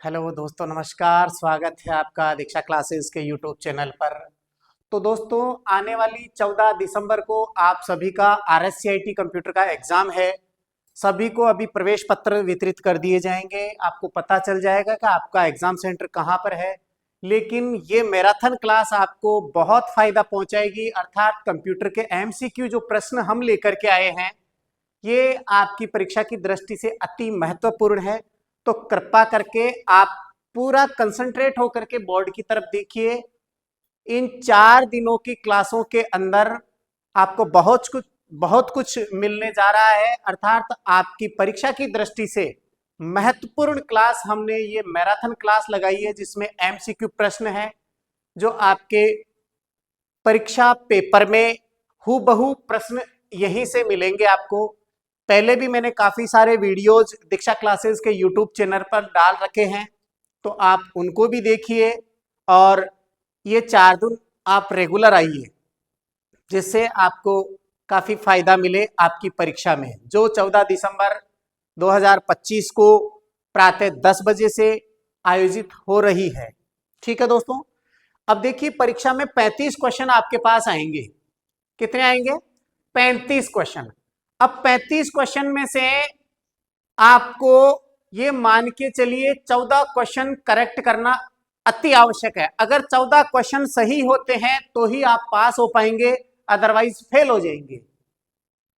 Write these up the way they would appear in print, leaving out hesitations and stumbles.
Hello दोस्तों, नमस्कार। स्वागत है आपका दीक्षा क्लासेस के यूट्यूब चैनल पर। तो दोस्तों, आने वाली 14 दिसंबर को आप सभी का RSCIT कंप्यूटर का एग्जाम है। सभी को अभी प्रवेश पत्र वितरित कर दिए जाएंगे। आपको पता चल जाएगा कि आपका एग्जाम सेंटर कहाँ पर है। लेकिन ये मैराथन क्लास आपको बहुत फायदा पहुंचाएगी, अर्थात कंप्यूटर के MCQ जो प्रश्न हम लेकर के आए हैं ये आपकी परीक्षा की दृष्टि से अति महत्वपूर्ण है। तो कृपा करके आप पूरा कंसंट्रेट होकर के बोर्ड की तरफ देखिए। इन 4 दिनों की क्लासों के अंदर आपको बहुत कुछ मिलने जा रहा है, अर्थात आपकी परीक्षा की दृष्टि से महत्वपूर्ण क्लास हमने ये मैराथन क्लास लगाई है, जिसमें MCQ प्रश्न है जो आपके परीक्षा पेपर में हूबहू प्रश्न यहीं से मिलेंगे आपको। पहले भी मैंने काफी सारे वीडियोज दीक्षा क्लासेस के यूट्यूब चैनल पर डाल रखे हैं, तो आप उनको भी देखिए और ये 4 दिन आप रेगुलर आइए, जिससे आपको काफी फायदा मिले आपकी परीक्षा में, जो 14 दिसंबर 2025 को प्रातः 10 बजे से आयोजित हो रही है। ठीक है दोस्तों, अब देखिए परीक्षा में 35 क्वेश्चन आपके पास आएंगे। कितने आएंगे? 35 क्वेश्चन। अब 35 क्वेश्चन में से आपको ये मान के चलिए 14 क्वेश्चन करेक्ट करना अति आवश्यक है। अगर 14 क्वेश्चन सही होते हैं तो ही आप पास हो पाएंगे, अदरवाइज फेल हो जाएंगे।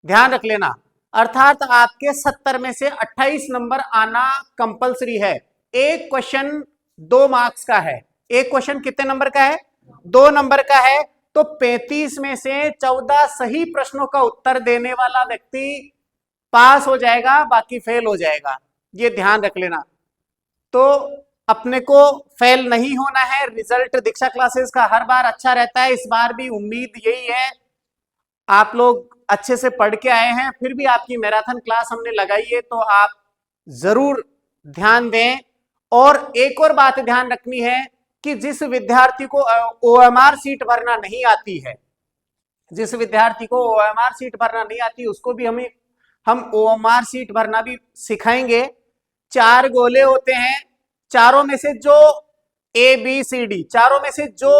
ध्यान रख लेना। अर्थात आपके 70 में से 28 नंबर आना कंपलसरी है। एक क्वेश्चन 2 मार्क्स का है। एक क्वेश्चन कितने नंबर का है? 2 नंबर का है। तो 35 में से 14 सही प्रश्नों का उत्तर देने वाला व्यक्ति पास हो जाएगा, बाकी फेल हो जाएगा। ये ध्यान रख लेना। तो अपने को फेल नहीं होना है। रिजल्ट दीक्षा क्लासेस का हर बार अच्छा रहता है, इस बार भी उम्मीद यही है। आप लोग अच्छे से पढ़ के आए हैं, फिर भी आपकी मैराथन क्लास हमने लगाई है, तो आप जरूर ध्यान दें। और एक और बात ध्यान रखनी है कि जिस विद्यार्थी को OMR सीट भरना नहीं आती है, जिस विद्यार्थी को OMR सीट भरना नहीं आती उसको भी हम OMR सीट भरना भी सिखाएंगे। 4 गोले होते हैं, चारों में से जो ABCD, चारों में से जो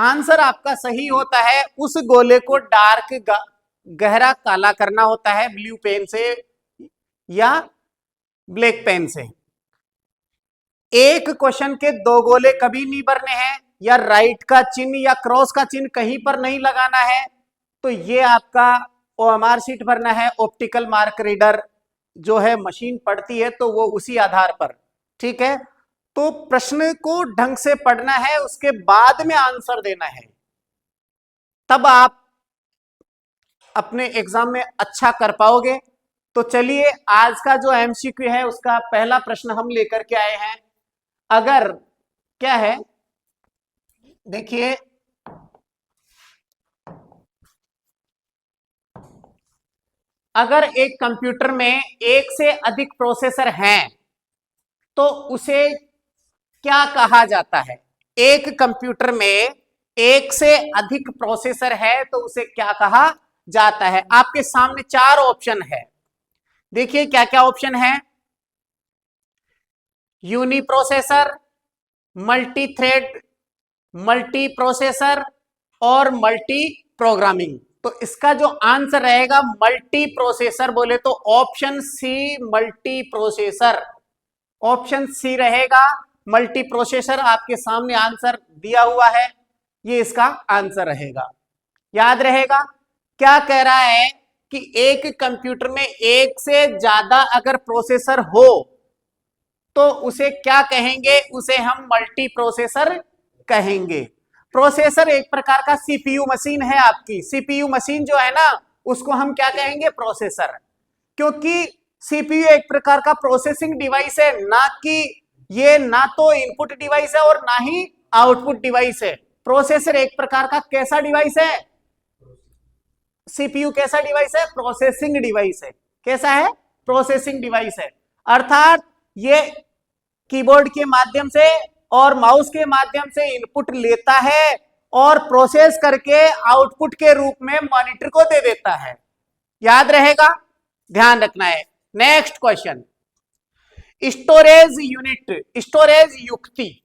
आंसर आपका सही होता है उस गोले को डार्क गहरा काला करना होता है, ब्लू पेन से या ब्लैक पेन से। एक क्वेश्चन के 2 गोले कभी नहीं भरने हैं, या राइट का चिन्ह या क्रॉस का चिन्ह कहीं पर नहीं लगाना है। तो ये आपका OMR सीट भरना है। ऑप्टिकल मार्क रीडर जो है मशीन पढ़ती है, तो वो उसी आधार पर। ठीक है, तो प्रश्न को ढंग से पढ़ना है, उसके बाद में आंसर देना है, तब आप अपने एग्जाम में अच्छा कर पाओगे। तो चलिए आज का जो MCQ है उसका पहला प्रश्न हम लेकर के आए हैं। अगर क्या है, देखिए अगर एक कंप्यूटर में एक से अधिक प्रोसेसर हैं तो उसे क्या कहा जाता है? एक कंप्यूटर में एक से अधिक प्रोसेसर है तो उसे क्या कहा जाता है? आपके सामने 4 ऑप्शन है। देखिए क्या क्या ऑप्शन है। Uniprocessor, multithread, multiprocessor और मल्टी प्रोग्रामिंग। तो इसका जो आंसर रहेगा मल्टी प्रोसेसर, बोले तो option C multiprocessor. Option C रहेगा मल्टी प्रोसेसर। आपके सामने आंसर दिया हुआ है, ये इसका आंसर रहेगा। याद रहेगा क्या कह रहा है कि एक कंप्यूटर में एक से ज्यादा अगर प्रोसेसर हो तो उसे क्या कहेंगे? उसे हम मल्टी प्रोसेसर कहेंगे। प्रोसेसर एक प्रकार का CPU मशीन है। आपकी CPU मशीन जो है ना, उसको हम क्या कहेंगे? प्रोसेसर। क्योंकि CPU एक प्रकार का प्रोसेसिंग डिवाइस है, ना कि ये ना तो इनपुट डिवाइस है और ना ही आउटपुट डिवाइस है। प्रोसेसर एक प्रकार का कैसा डिवाइस है? CPU कैसा डिवाइस है? प्रोसेसिंग डिवाइस है। कैसा है? प्रोसेसिंग डिवाइस है। अर्थात ये कीबोर्ड के माध्यम से और माउस के माध्यम से इनपुट लेता है और प्रोसेस करके आउटपुट के रूप में मॉनिटर को दे देता है। याद रहेगा, ध्यान रखना है। Next question, storage unit, storage युक्ति,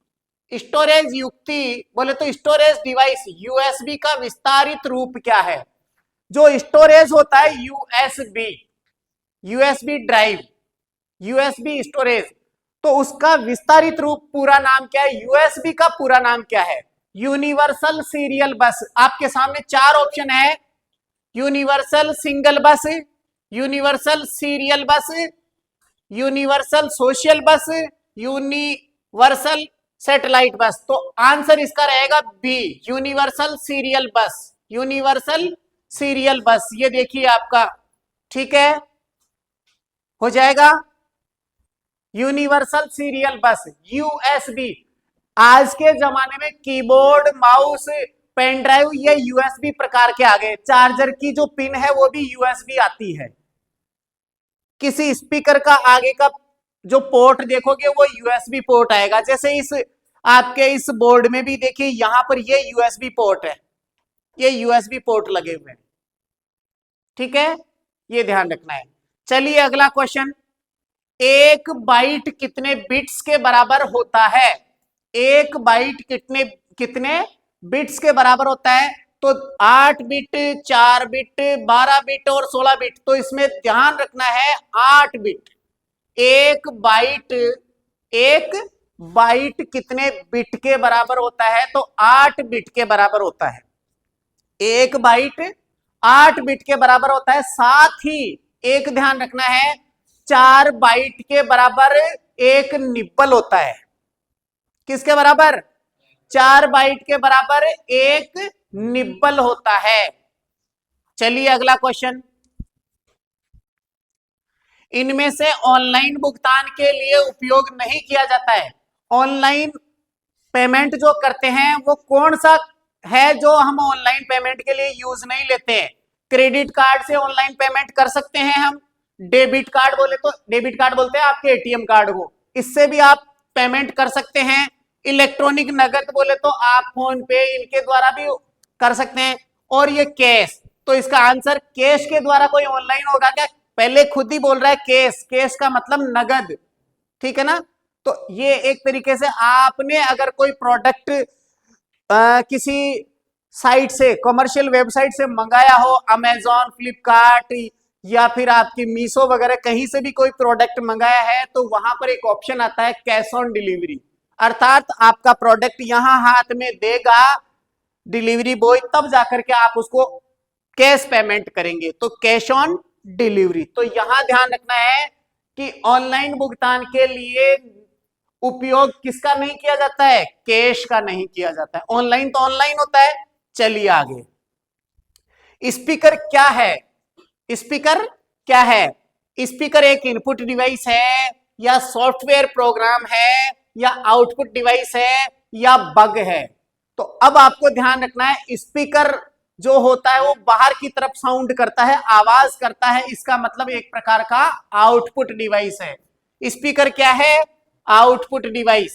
स्टोरेज युक्ति बोले तो स्टोरेज डिवाइस, यूएसबी का विस्तारित रूप क्या है? जो स्टोरेज होता है USB, USB drive, USB storage, तो उसका विस्तारित रूप पूरा नाम क्या है? यूएसबी का पूरा नाम क्या है? यूनिवर्सल सीरियल बस। आपके सामने चार ऑप्शन है, universal single bus, universal serial bus, universal social bus, universal satellite bus. तो आंसर इसका रहेगा B, universal serial bus, universal serial bus. ये देखिए आपका, ठीक है, हो जाएगा यूनिवर्सल सीरियल बस, यूएसबी। आज के जमाने में कीबोर्ड, माउस, पेन ड्राइव ये यूएसबी प्रकार के आ गए। चार्जर की जो पिन है वो भी यूएसबी आती है। किसी स्पीकर का आगे का जो पोर्ट देखोगे वो यूएसबी पोर्ट आएगा। जैसे इस आपके इस बोर्ड में भी देखिए यहां पर ये यूएसबी पोर्ट है, ये यूएसबी पोर्ट लगे हुए हैं, ठीक है, ये ध्यान रखना है। चलिए अगला क्वेश्चन, एक बाइट कितने बिट्स के बराबर होता है? एक बाइट कितने कितने बिट्स के बराबर होता है? तो 8 बिट, 4 बिट, 12 बिट और 16 बिट। तो इसमें ध्यान रखना है 8 बिट। एक बाइट कितने बिट के बराबर होता है? तो 8 बिट के बराबर होता है। एक बाइट 8 बिट के बराबर होता है। साथ ही एक ध्यान रखना है, 4 बाइट के बराबर एक निब्बल होता है। किसके बराबर? 4 बाइट के बराबर एक निब्बल होता है। चलिए अगला क्वेश्चन, इनमें से ऑनलाइन भुगतान के लिए उपयोग नहीं किया जाता है। ऑनलाइन पेमेंट जो करते हैं वो कौन सा है जो हम ऑनलाइन पेमेंट के लिए यूज नहीं लेते हैं? क्रेडिट कार्ड से ऑनलाइन पेमेंट कर सकते हैं हम, डेबिट कार्ड बोले तो डेबिट कार्ड बोलते हैं आपके एटीएम कार्ड को, इससे भी आप पेमेंट कर सकते हैं। इलेक्ट्रॉनिक नगद बोले तो आप फोन पे इनके द्वारा भी कर सकते हैं। और ये कैश, तो इसका आंसर कैश के द्वारा कोई ऑनलाइन होगा क्या? पहले खुद ही बोल रहा है कैश, कैश का मतलब नगद, ठीक है ना। तो ये एक तरीके से आपने अगर कोई प्रोडक्ट किसी साइट से, कमर्शियल वेबसाइट से मंगाया हो, अमेजॉन, फ्लिपकार्ट या फिर आपकी मीशो वगैरह कहीं से भी कोई प्रोडक्ट मंगाया है, तो वहां पर एक ऑप्शन आता है कैश ऑन डिलीवरी, अर्थात आपका प्रोडक्ट यहां हाथ में देगा डिलीवरी बॉय, तब जाकर के आप उसको कैश पेमेंट करेंगे, तो कैश ऑन डिलीवरी। तो यहां ध्यान रखना है कि ऑनलाइन भुगतान के लिए उपयोग किसका नहीं किया जाता है? कैश का नहीं किया जाता है। ऑनलाइन तो ऑनलाइन होता है। चलिए आगे, स्पीकर क्या है? स्पीकर क्या है? स्पीकर एक इनपुट डिवाइस है या सॉफ्टवेयर प्रोग्राम है या आउटपुट डिवाइस है या बग है? तो अब आपको ध्यान रखना है, स्पीकर जो होता है वो बाहर की तरफ साउंड करता है, आवाज करता है, इसका मतलब एक प्रकार का आउटपुट डिवाइस है। स्पीकर क्या है? Output device.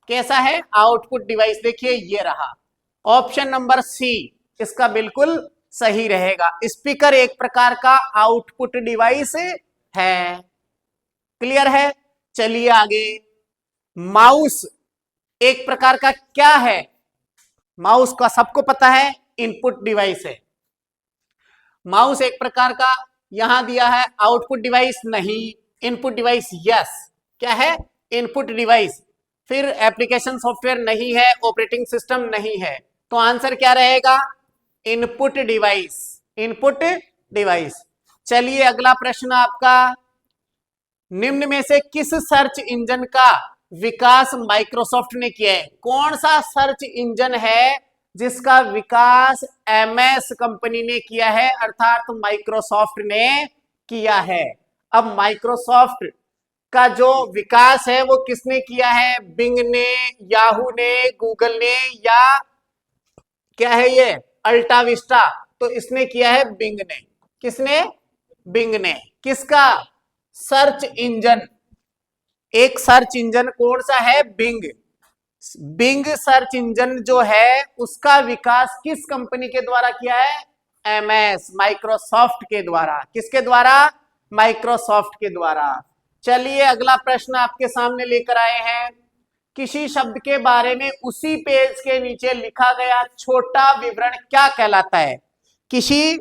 कैसा है? Output device. देखिए ये रहा ऑप्शन नंबर सी, इसका बिल्कुल सही रहेगा। स्पीकर एक प्रकार का आउटपुट डिवाइस है। क्लियर है? चलिए आगे, माउस एक प्रकार का क्या है? माउस का सबको पता है इनपुट डिवाइस है। माउस एक प्रकार का, यहां दिया है आउटपुट डिवाइस नहीं, इनपुट डिवाइस यस। क्या है? Input device. फिर एप्लीकेशन सॉफ्टवेयर नहीं है, ऑपरेटिंग सिस्टम नहीं है, तो आंसर क्या रहेगा? Input device, input device. चलिए अगला प्रश्न आपका, निम्न में से किस सर्च इंजन का विकास माइक्रोसॉफ्ट ने किया है? कौन सा सर्च इंजन है जिसका विकास एमएस कंपनी ने किया है, अर्थात माइक्रोसॉफ्ट ने किया है? अब माइक्रोसॉफ्ट का जो विकास है वो किसने किया है? बिंग ने, याहू ने, गूगल ने, या क्या है ये अल्टा विस्टा? तो इसने किया है बिंग ने। किसने? बिंग ने। किसका? Search engine. एक सर्च इंजन कौन सा है? बिंग। बिंग सर्च इंजन जो है उसका विकास किस कंपनी के द्वारा किया है? एमएस, माइक्रोसॉफ्ट के द्वारा। किसके द्वारा? माइक्रोसॉफ्ट के द्वारा। चलिए अगला प्रश्न आपके सामने लेकर आए हैं। किसी शब्द के बारे में उसी पेज के नीचे लिखा गया छोटा विवरण क्या कहलाता है? किसी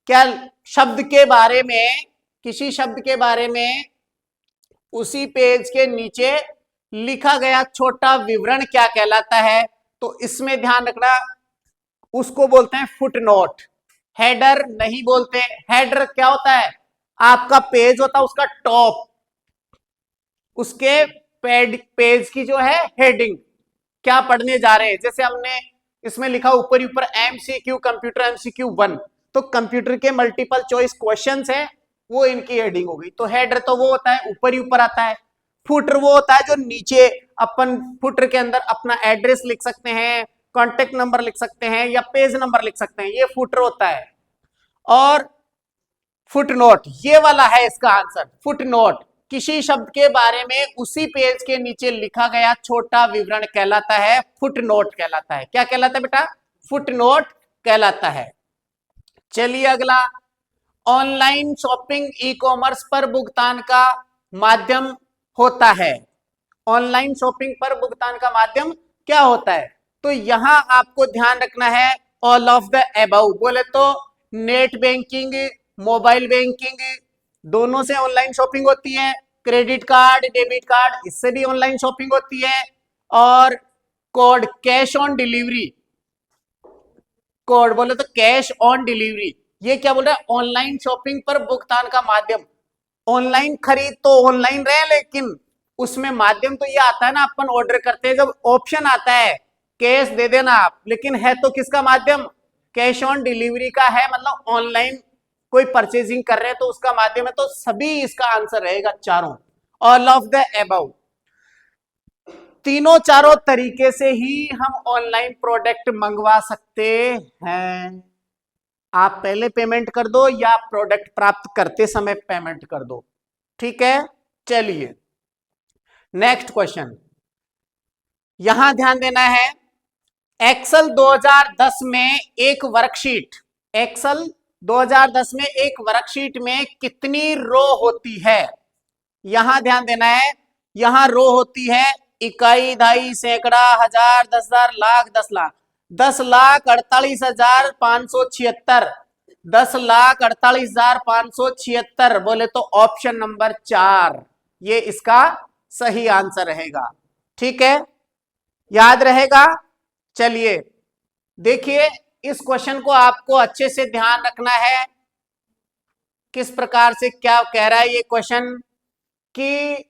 क्या शब्द के बारे में, किसी शब्द के बारे में उसी पेज के नीचे लिखा गया छोटा विवरण क्या कहलाता है? तो इसमें ध्यान रखना, उसको बोलते हैं फुटनोट। हेडर नहीं बोलते। हेडर क्या होता है? आपका पेज होता है उसका टॉप, उसके पेज की जो है हेडिंग, क्या पढ़ने जा रहे हैं। जैसे हमने इसमें लिखा ऊपर ऊपर एमसीक्यू, कंप्यूटर एमसीक्यू 1, तो कंप्यूटर के मल्टीपल चॉइस क्वेश्चंस है, वो इनकी हेडिंग हो गई। तो हेडर तो वो होता है ऊपर ही ऊपर आता है। फुटर वो होता है जो नीचे, अपन फुटर के अंदर अपना एड्रेस लिख सकते हैं, कॉन्टेक्ट नंबर लिख सकते हैं या पेज नंबर लिख सकते हैं, ये फुटर होता है। और फुटनोट ये वाला है इसका आंसर। फुटनोट किसी शब्द के बारे में उसी पेज के नीचे लिखा गया छोटा विवरण कहलाता है, फुटनोट कहलाता है। क्या कहलाता है बेटा? फुटनोट कहलाता है। चलिए अगला, ऑनलाइन शॉपिंग ई कॉमर्स पर भुगतान का माध्यम होता है। ऑनलाइन शॉपिंग पर भुगतान का माध्यम क्या होता है? तो यहां आपको ध्यान रखना है ऑल ऑफ द अबव। बोले तो नेट बैंकिंग, मोबाइल बैंकिंग, दोनों से ऑनलाइन शॉपिंग होती है। क्रेडिट कार्ड, डेबिट कार्ड, इससे भी ऑनलाइन शॉपिंग होती है। और code cash on delivery, code बोले तो कैश ऑन डिलीवरी, ये क्या बोल रहा है? ऑनलाइन शॉपिंग पर भुगतान का माध्यम। ऑनलाइन खरीद तो ऑनलाइन रहे, लेकिन उसमें माध्यम तो ये आता है ना, अपन ऑर्डर करते हैं जब ऑप्शन आता है कैश दे देना आप, लेकिन है तो किसका माध्यम? कैश ऑन डिलीवरी का है, मतलब ऑनलाइन कोई परचेजिंग कर रहे हैं तो उसका माध्यम है। तो सभी इसका आंसर रहेगा चारों, ऑल ऑफ द अबव। तीनों चारों तरीके से ही हम ऑनलाइन प्रोडक्ट मंगवा सकते हैं। आप पहले पेमेंट कर दो या प्रोडक्ट प्राप्त करते समय पेमेंट कर दो, ठीक है। चलिए नेक्स्ट क्वेश्चन, यहां ध्यान देना है। एक्सेल 2010 में एक वर्कशीट, एक्सेल 2010 में एक वर्कशीट में कितनी रो होती है? यहां ध्यान देना है। यहां रो होती है इकाई, दहाई, सैकड़ा, हजार, 10,000, लाख, 10 लाख। 10,48,576, 10,48,576 बोले तो ऑप्शन नंबर 4 ये इसका सही आंसर रहेगा, ठीक है, याद रहेगा। चलिए देखिए, इस क्वेश्चन को आपको अच्छे से ध्यान रखना है। किस प्रकार से क्या कह रहा है ये क्वेश्चन कि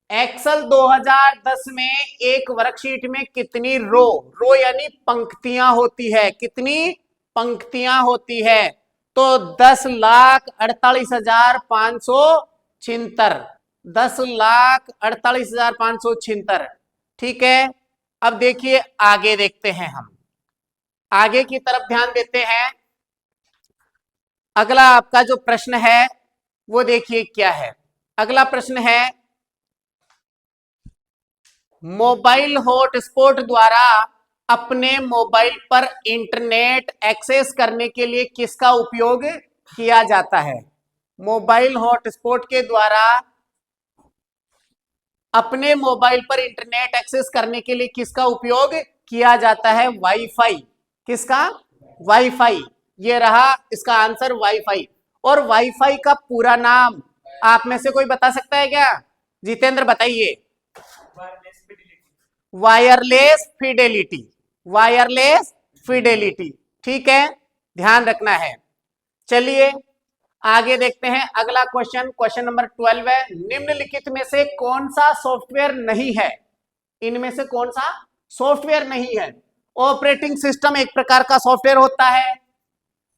एक्सेल 2010 में एक वर्कशीट में कितनी रो, रो यानी पंक्तियां होती है, कितनी पंक्तियां होती है? तो 10,48,576, 10,48,576, ठीक है। अब देखिए आगे देखते हैं, हम आगे की तरफ ध्यान देते हैं। अगला आपका जो प्रश्न है वो देखिए क्या है। अगला प्रश्न है, मोबाइल हॉटस्पॉट द्वारा अपने मोबाइल पर इंटरनेट एक्सेस करने के लिए किसका उपयोग किया जाता है? मोबाइल हॉटस्पॉट के द्वारा अपने मोबाइल पर इंटरनेट एक्सेस करने के लिए किसका उपयोग किया जाता है? वाईफाई। किसका? वाईफाई। ये रहा इसका आंसर, वाईफाई। और वाईफाई का पूरा नाम आप में से कोई बता सकता है क्या? जितेंद्र बताइए। वायरलेस फिडेलिटी, वायरलेस फिडेलिटी, ठीक है, ध्यान रखना है। चलिए आगे देखते हैं अगला क्वेश्चन, क्वेश्चन नंबर 12 है। निम्नलिखित में से कौन सा सॉफ्टवेयर नहीं है? इनमें से कौन सा सॉफ्टवेयर नहीं है? ऑपरेटिंग सिस्टम एक प्रकार का सॉफ्टवेयर होता है,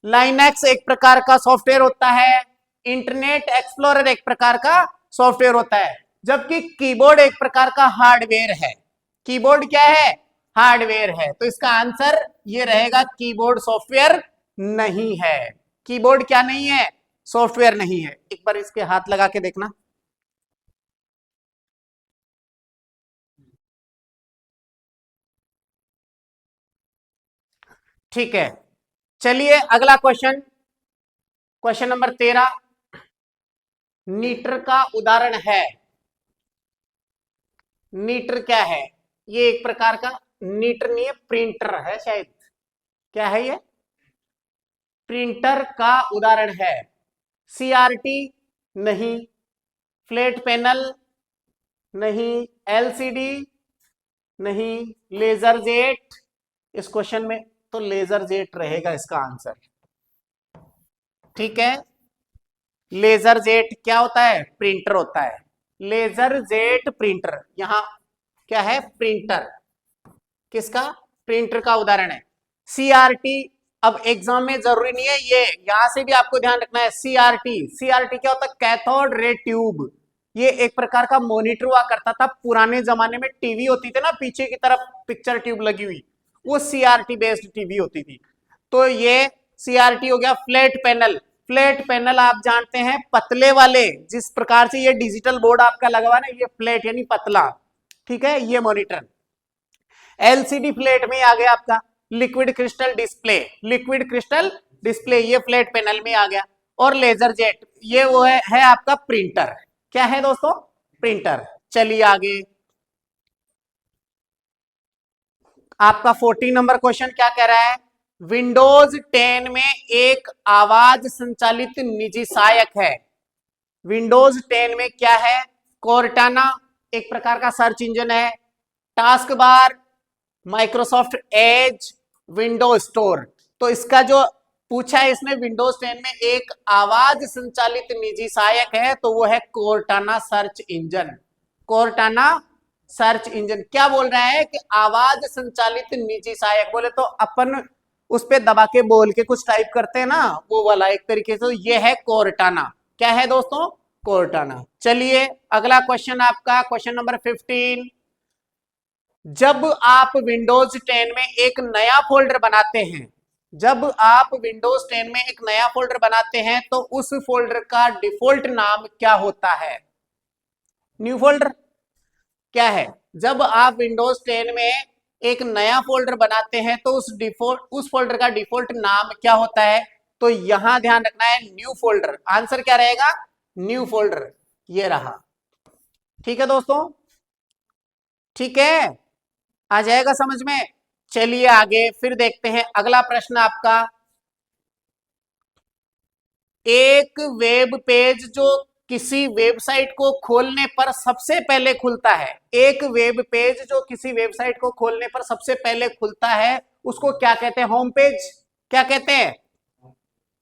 लाइनेक्स एक प्रकार का सॉफ्टवेयर होता है, इंटरनेट एक्सप्लोरर एक प्रकार का सॉफ्टवेयर होता है, जबकि कीबोर्ड एक प्रकार का हार्डवेयर है। कीबोर्ड क्या है? हार्डवेयर है। तो इसका आंसर ये रहेगा, कीबोर्ड सॉफ्टवेयर नहीं है। कीबोर्ड क्या नहीं है? सॉफ्टवेयर नहीं है। एक बार इसके हाथ लगा के देखना। ठीक है, चलिए अगला क्वेश्चन, क्वेश्चन नंबर 13। नीटर का उदाहरण है। नीटर क्या है? ये एक प्रकार का, नीटर नहीं है, प्रिंटर है शायद। क्या है ये? प्रिंटर का उदाहरण है। सीआरटी नहीं, फ्लैट पैनल नहीं, एलसीडी नहीं, लेजर जेट। इस क्वेश्चन में तो लेजर जेट रहेगा इसका आंसर। ठीक है, लेजर जेट क्या होता है? प्रिंटर होता है। लेजर जेट प्रिंटर, यहां क्या है? प्रिंटर। किसका? प्रिंटर का उदाहरण है। सीआरटी, अब एग्जाम में जरूरी नहीं है ये, यहां से भी आपको ध्यान रखना है। सीआरटी, सीआरटी क्या होता है? Cathode ray tube. ये एक प्रकार का मॉनिटर हुआ करता था पुराने जमाने में। टीवी होती थी ना पीछे की तरफ पिक्चर ट्यूब लगी हुई, वो सीआरटी बेस्ड टीवी होती थी। तो ये सीआरटी हो गया। फ्लैट पैनल, फ्लैट पैनल आप जानते हैं पतले वाले, जिस प्रकार से ये डिजिटल बोर्ड आपका लगा हुआ ना, ये फ्लैट यानी पतला। ठीक है, ये मॉनिटर। एलसीडी फ्लैट में आ गया आपका। Liquid crystal display, liquid crystal display ये फ्लैट पैनल में आ गया। और लेजर जेट ये वो है आपका प्रिंटर। क्या है दोस्तों? प्रिंटर। चलिए आगे, आपका 14 नंबर क्वेश्चन क्या कह रहा है? विंडोज 10 में एक आवाज संचालित निजी सहायक है। विंडोज 10 में क्या है? कोर्टाना एक प्रकार का सर्च इंजन है, task bar, Microsoft Edge, window store. तो इसका जो पूछा है इसने, विंडोज 10 में एक आवाज संचालित निजी सहायक है, तो वो है Cortana search engine. Cortana search engine क्या बोल रहा है कि आवाज संचालित निजी सहायक, बोले तो अपन उस पे दबा के बोल के कुछ टाइप करते हैं ना, वो वाला एक तरीके से ये है कोर्टाना। क्या है दोस्तों? कोर्टाना। चलिए अगला क्वेश्चन आपका, क्वेश्चन नंबर 15। जब आप विंडोज 10 में एक नया फोल्डर बनाते हैं, जब आप विंडोज 10 में एक नया फोल्डर बनाते हैं तो उस फोल्डर का डिफॉल्ट नाम क्या होता है? न्यू फोल्डर क्या है? जब आप विंडोज 10 में एक नया फोल्डर बनाते हैं तो उस फोल्डर का डिफॉल्ट नाम क्या होता है? तो यहां ध्यान रखना है, न्यू फोल्डर। आंसर क्या रहेगा? New folder. ये रहा। ठीक है दोस्तों, ठीक है, आ जाएगा समझ में। चलिए आगे फिर देखते हैं अगला प्रश्न आपका। एक वेब पेज जो किसी वेबसाइट को खोलने पर सबसे पहले खुलता है, एक वेब पेज जो किसी वेबसाइट को खोलने पर सबसे पहले खुलता है, उसको क्या कहते हैं? Home page. क्या कहते हैं?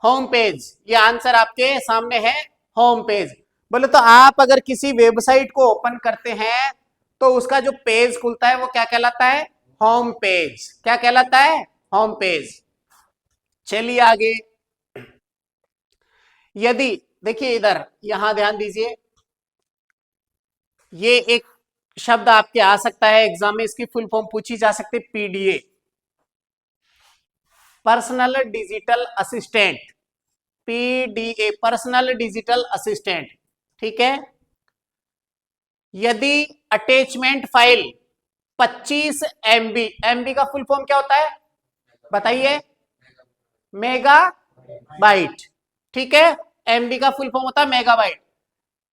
Home page. ये आंसर आपके सामने है, होम पेज। बोले तो आप अगर किसी वेबसाइट को ओपन करते हैं तो उसका जो पेज खुलता है वो क्या कहलाता है? Home page. क्या कहलाता है? Home page. चलिए आगे, यदि देखिए इधर, यहां ध्यान दीजिए, ये एक शब्द आपके आ सकता है एग्जाम में, इसकी फुल फॉर्म पूछी जा सकती है, PDA, personal digital assistant. PDA, personal digital assistant. ठीक है, यदि अटैचमेंट फाइल 25 एमबी, एमबी का फुल फॉर्म क्या होता है बताइए? Mega bite. ठीक है, एमबी का फुल फॉर्म होता है मेगाबाइट।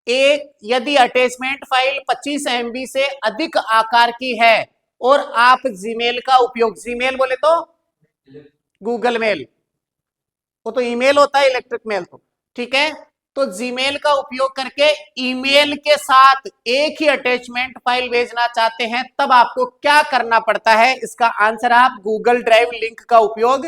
एक यदि अटैचमेंट फाइल 25 एमबी से अधिक आकार की है और आप जीमेल का उपयोग, जीमेल बोले तो गूगल मेल, वो तो ईमेल होता है, इलेक्ट्रिक मेल तो, ठीक है, तो जीमेल का उपयोग करके ईमेल के साथ एक ही अटैचमेंट फाइल भेजना चाहते हैं, तब आपको क्या करना पड़ता है? इसका आंसर आप गूगल ड्राइव लिंक का उपयोग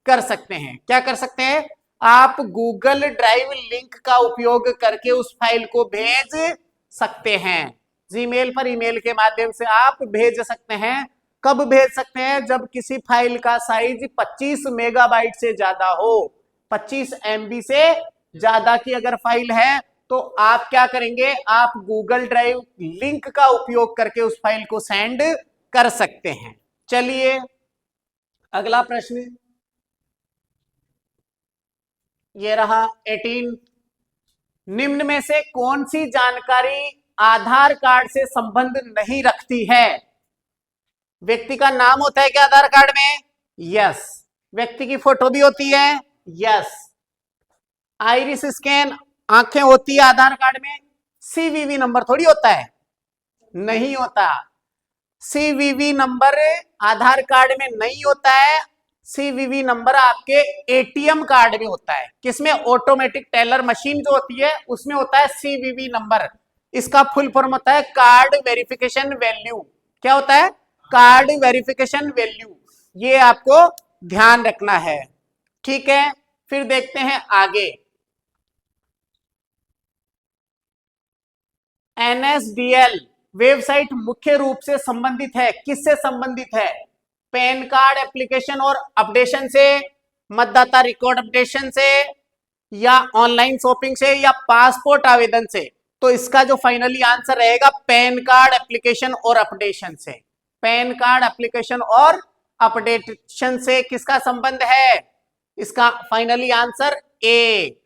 कर सकते हैं। क्या कर सकते हैं? आप गूगल ड्राइव लिंक का उपयोग करके उस फाइल को भेज सकते हैं। जीमेल पर ईमेल के माध्यम से आप भेज सकते हैं। कब भेज सकते हैं? जब किसी फाइल का साइज 25 मेगाबाइट से ज्यादा हो। 25 एमबी से ज्यादा की अगर फाइल है तो आप क्या करेंगे? आप गूगल ड्राइव लिंक का उपयोग करके उस फाइल को सेंड कर सकते हैं। चलिए अगला प्रश्न, ये रहा 18। निम्न में से कौन सी जानकारी आधार कार्ड से संबंध नहीं रखती है? व्यक्ति का नाम होता है क्या आधार कार्ड में? यस। व्यक्ति की फोटो भी होती है? यस। आइरिस स्कैन आंखें होती है आधार कार्ड में, सीवीवी नंबर थोड़ी होता है, नहीं होता। सीवीवी नंबर आधार कार्ड में नहीं होता है, सीवीवी नंबर आपके एटीएम कार्ड में होता है। किसमें? ऑटोमेटिक टेलर मशीन जो होती है उसमें होता है सीवीवी नंबर। इसका फुल फॉर्म होता है कार्ड वेरिफिकेशन वैल्यू। क्या होता है? Card verification value. ये आपको ध्यान रखना है, ठीक है। फिर देखते हैं आगे। एनएसडीएल वेबसाइट मुख्य रूप से संबंधित है, किससे संबंधित है? पैन कार्ड एप्लीकेशन और अपडेशन से, मतदाता रिकॉर्ड अपडेशन से, या ऑनलाइन शॉपिंग से, या पासपोर्ट आवेदन से। तो इसका जो फाइनली आंसर रहेगा पैन कार्ड एप्लीकेशन और अपडेशन से। पैन कार्ड एप्लीकेशन और अपडेशन से किसका संबंध है? इसका finally answer A.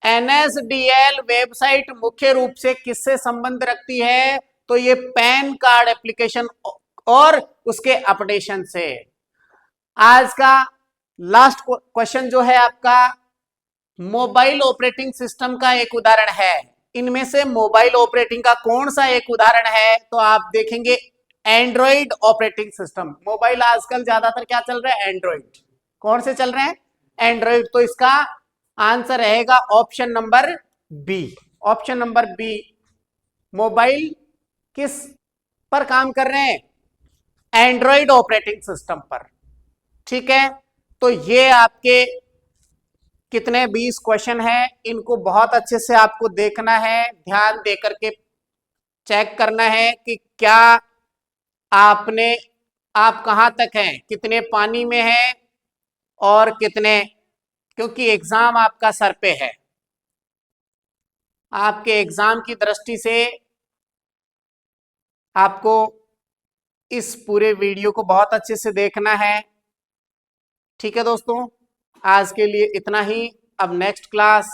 NSDL website मुख्य रूप से किससे संबंध रखती है? तो ये पैन कार्ड एप्लीकेशन और उसके अपडेशन से। आज का लास्ट क्वेश्चन जो है आपका मोबाइल ऑपरेटिंग सिस्टम का एक उदाहरण है। इनमें से मोबाइल ऑपरेटिंग का कौन सा एक उदाहरण है? तो आप देखेंगे एंड्रॉइड ऑपरेटिंग सिस्टम। मोबाइल आजकल ज्यादातर क्या चल रहा है? एंड्रॉइड। कौन से चल रहे हैं? एंड्रॉइड। तो इसका आंसर रहेगा option number B. Option number B. Mobile किस पर काम कर रहे हैं? एंड्रॉइड ऑपरेटिंग सिस्टम पर, ठीक है। तो ये आपके कितने 20 क्वेश्चन हैं, इनको बहुत अच्छे से आपको देखना है, ध्यान दे करके चेक करना है कि क्या आप कहां तक हैं, कितने पानी में हैं और कितने, क्योंकि एग्जाम आपका सर पे है। आपके एग्जाम की दृष्टि से आपको इस पूरे वीडियो को बहुत अच्छे से देखना है, ठीक है दोस्तों। आज के लिए इतना ही। अब नेक्स्ट क्लास